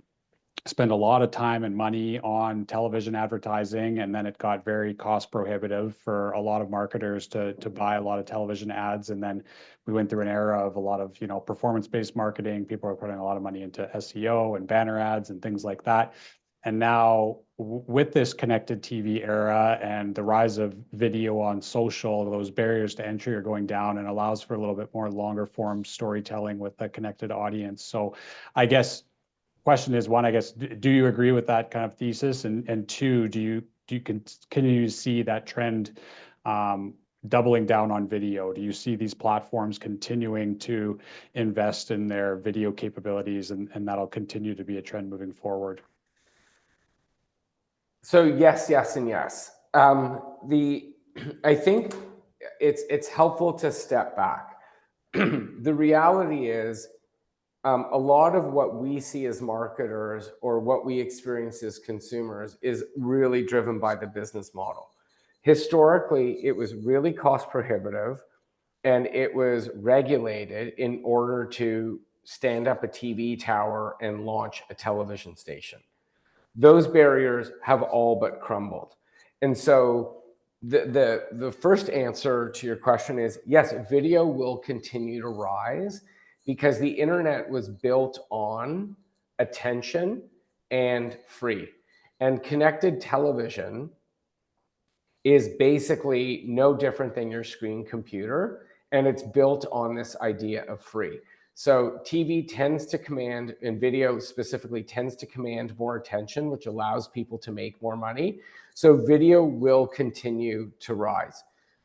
spend a lot of time and money on television advertising, and then it got very cost prohibitive for a lot of marketers to buy a lot of television ads. And then we went through an era of a lot of, you know, performance-based marketing. People are putting a lot of money into SEO and banner ads and things like that. And now with this connected TV era and the rise of video on social, those barriers to entry are going down and allows for a little bit more longer form storytelling with a connected audience. So I guess question is, one, I guess, do you agree with that kind of thesis? And two, do you continue to see that trend doubling down on video? Do you see these platforms continuing to invest in their video capabilities and that'll continue to be a trend moving forward? So yes, yes, and yes. I think it's helpful to step back. The reality is a lot of what we see as marketers or what we experience as consumers is really driven by the business model. Historically, it was really cost prohibitive and it was regulated in order to stand up a TV tower and launch a television station. Those barriers have all but crumbled. And so the first answer to your question is yes, video will continue to rise because the internet was built on attention and free. And connected television is basically no different than your screen computer, and it's built on this idea of free. So TV tends to command, and video specifically tends to command more attention, which allows people to make more money. So video will continue to rise.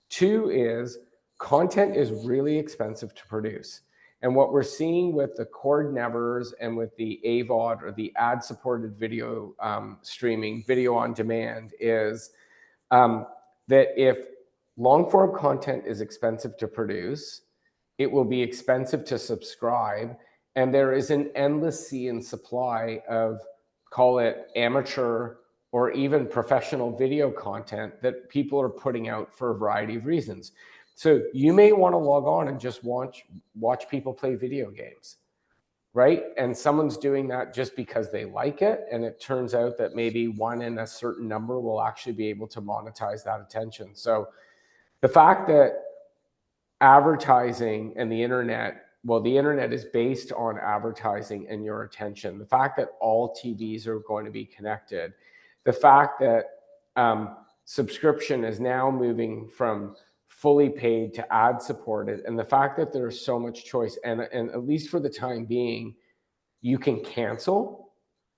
Two is content is really expensive to produce. And what we're seeing with the cord nevers and with the AVOD or the ad-supported video streaming, video on demand, is that if long-form content is expensive to produce, it will be expensive to subscribe, and there is an endless sea and supply of, call it amateur or even professional video content that people are putting out for a variety of reasons. So you may want to log on and just watch people play video games, right? And someone's doing that just because they like it, and it turns out that maybe one in a certain number will actually be able to monetize that attention. So the fact that advertising and the internet, well, the internet is based on advertising and your attention. The fact that all TVs are going to be connected, the fact that subscription is now moving from fully paid to ad supported, and the fact that there's so much choice, and at least for the time being, you can cancel.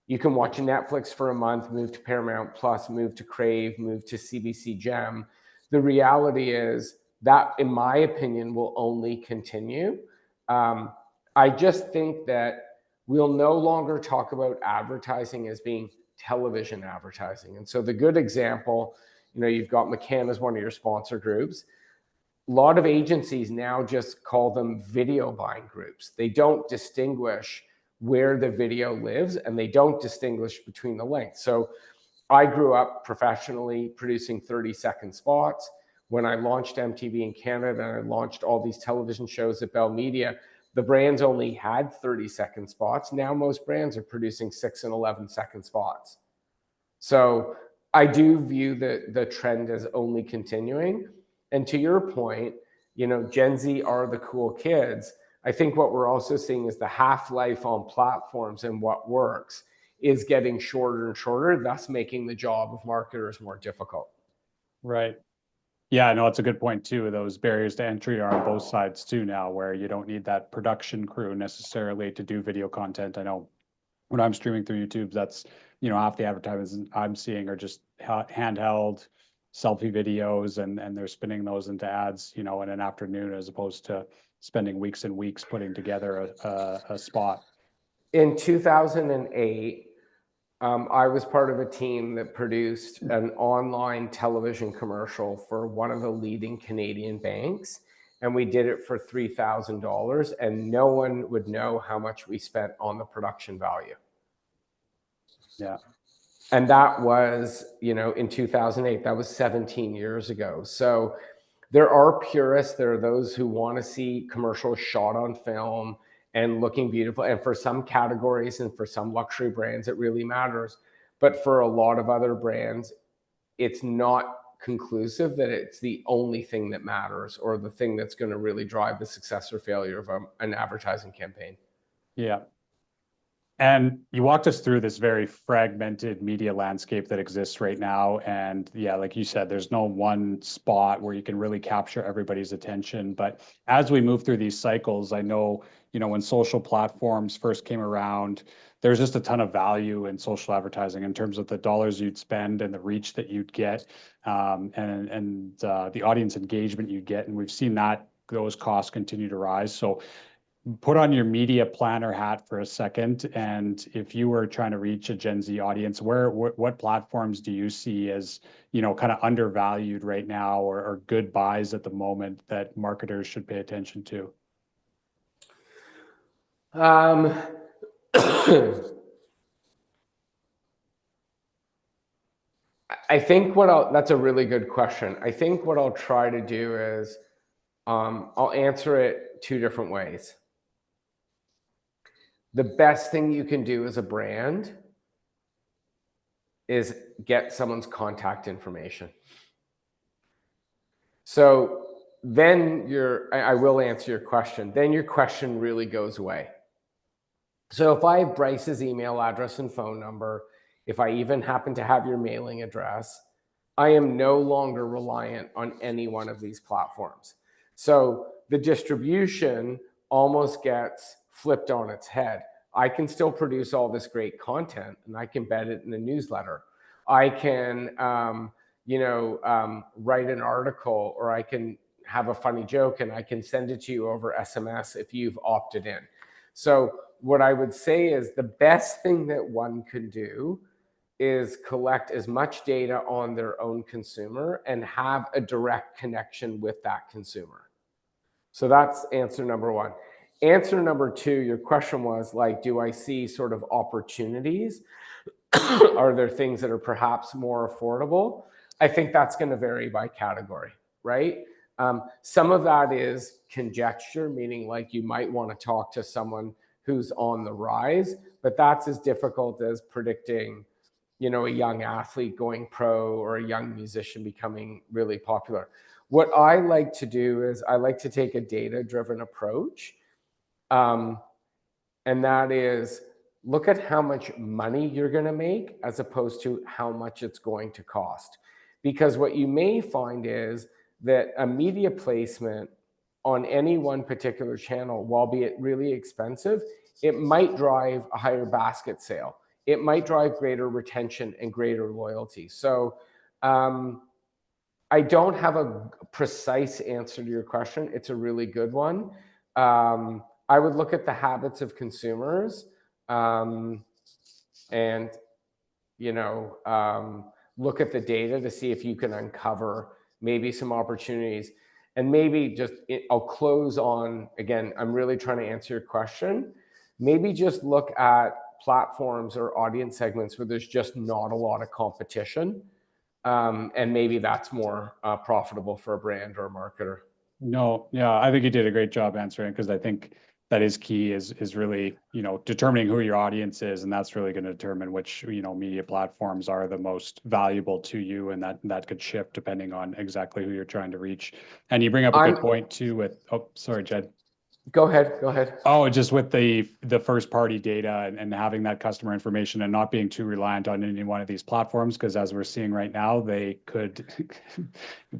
You can watch Netflix for a month, move to Paramount Plus, move to Crave, move to CBC Gem. The reality is that, in my opinion, will only continue. I just think that we'll no longer talk about advertising as being television advertising. And so the good example, you've got McCann as one of your sponsor groups. A lot of agencies now just call them video buying groups. They don't distinguish where the video lives, and they don't distinguish between the lengths. So I grew up professionally producing 30-second spots. When I launched MTV in Canada and I launched all these television shows at Bell Media, the brands only had 30-second spots. Now most brands are producing 6 and 11-second spots. So I do view the trend as only continuing. And to your point, Gen Z are the cool kids. I think what we're also seeing is the half-life on platforms and what works is getting shorter and shorter, thus making the job of marketers more difficult. Right. Yeah, no, it's a good point too. Those barriers to entry are on both sides too now, where you don't need that production crew necessarily to do video content. I know when I'm streaming through YouTube, that's, half the advertisements I'm seeing are just handheld selfie videos, and they're spinning those into ads, in an afternoon, as opposed to spending weeks and weeks putting together a spot. In 2008, I was part of a team that produced an online television commercial for one of the leading Canadian banks. And we did it for $3,000, and no one would know how much we spent on the production value. Yeah. And that was, in 2008, that was 17 years ago. So there are purists, there are those who want to see commercials shot on film and looking beautiful. And for some categories and for some luxury brands, it really matters. But for a lot of other brands, it's not conclusive that it's the only thing that matters or the thing that's going to really drive the success or failure of an advertising campaign. Yeah. And you walked us through this very fragmented media landscape that exists right now. And yeah, like you said, there's no one spot where you can really capture everybody's attention. But as we move through these cycles, I know, when social platforms first came around, there's just a ton of value in social advertising in terms of the dollars you'd spend and the reach that you'd get, and the audience engagement you'd get. And we've seen that those costs continue to rise. So put on your media planner hat for a second, and if you were trying to reach a Gen Z audience, what platforms do you see as, kind of undervalued right now, or good buys at the moment that marketers should pay attention to? Um, I think that's a really good question. I think what I'll try to do is I'll answer it two different ways. The best thing you can do as a brand is get someone's contact information. So then I will answer your question. Then your question really goes away. So if I have Bryce's email address and phone number, if I even happen to have your mailing address, I am no longer reliant on any one of these platforms. So the distribution almost gets flipped on its head. I can still produce all this great content and I can embed it in a newsletter. I can, write an article, or I can have a funny joke and I can send it to you over SMS if you've opted in. So what I would say is the best thing that one can do is collect as much data on their own consumer and have a direct connection with that consumer. So that's answer number one. Answer number two, your question was like, do I see sort of opportunities? Are there things that are perhaps more affordable? I think that's going to vary by category, right? Some of that is conjecture, meaning like you might want to talk to someone who's on the rise, but that's as difficult as predicting, a young athlete going pro or a young musician becoming really popular. What I like to do is I like to take a data-driven approach, and that is look at how much money you're going to make as opposed to how much it's going to cost. Because what you may find is that a media placement on any one particular channel, while be it really expensive, it might drive a higher basket sale. It might drive greater retention and greater loyalty. So I don't have a precise answer to your question. It's a really good one. I would look at the habits of consumers and, look at the data to see if you can uncover maybe some opportunities. And maybe I'll close on, again, I'm really trying to answer your question. Maybe just look at platforms or audience segments where there's just not a lot of competition. And maybe that's more profitable for a brand or a marketer. No, yeah, I think you did a great job answering, because I think that is key, is really, determining who your audience is, and that's really going to determine which, media platforms are the most valuable to you, and that could shift depending on exactly who you're trying to reach. And you bring up a good point too with, oh, sorry, Jed. Go ahead. Oh, just with the first party data and having that customer information and not being too reliant on any one of these platforms, because as we're seeing right now, they could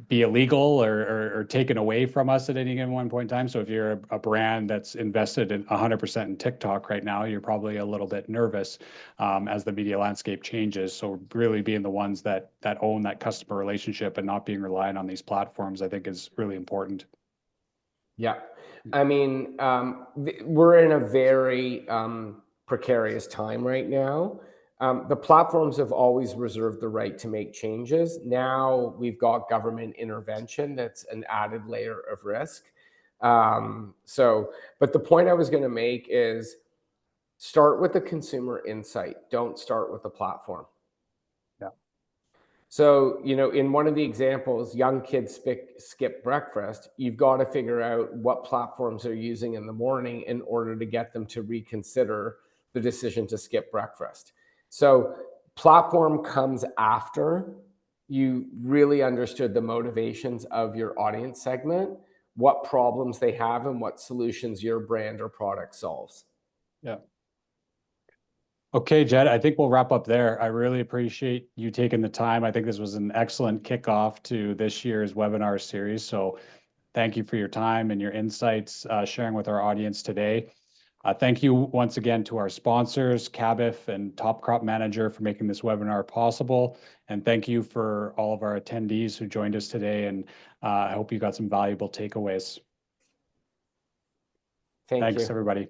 be illegal or taken away from us at any given one point in time. So if you're a brand that's invested in 100% in TikTok right now, you're probably a little bit nervous as the media landscape changes. So really being the ones that own that customer relationship and not being reliant on these platforms, I think is really important. Yeah. I mean, we're in a very precarious time right now. The platforms have always reserved the right to make changes. Now we've got government intervention that's an added layer of risk. But the point I was going to make is start with the consumer insight. Don't start with the platform. So, in one of the examples, young kids skip breakfast, you've got to figure out what platforms they're using in the morning in order to get them to reconsider the decision to skip breakfast. So platform comes after you really understood the motivations of your audience segment, what problems they have, and what solutions your brand or product solves. Yeah. Okay, Jed, I think we'll wrap up there. I really appreciate you taking the time. I think this was an excellent kickoff to this year's webinar series. So thank you for your time and your insights, sharing with our audience today. Thank you once again to our sponsors, Cabif and Top Crop Manager, for making this webinar possible. And thank you for all of our attendees who joined us today. And I hope you got some valuable takeaways. Thanks, everybody.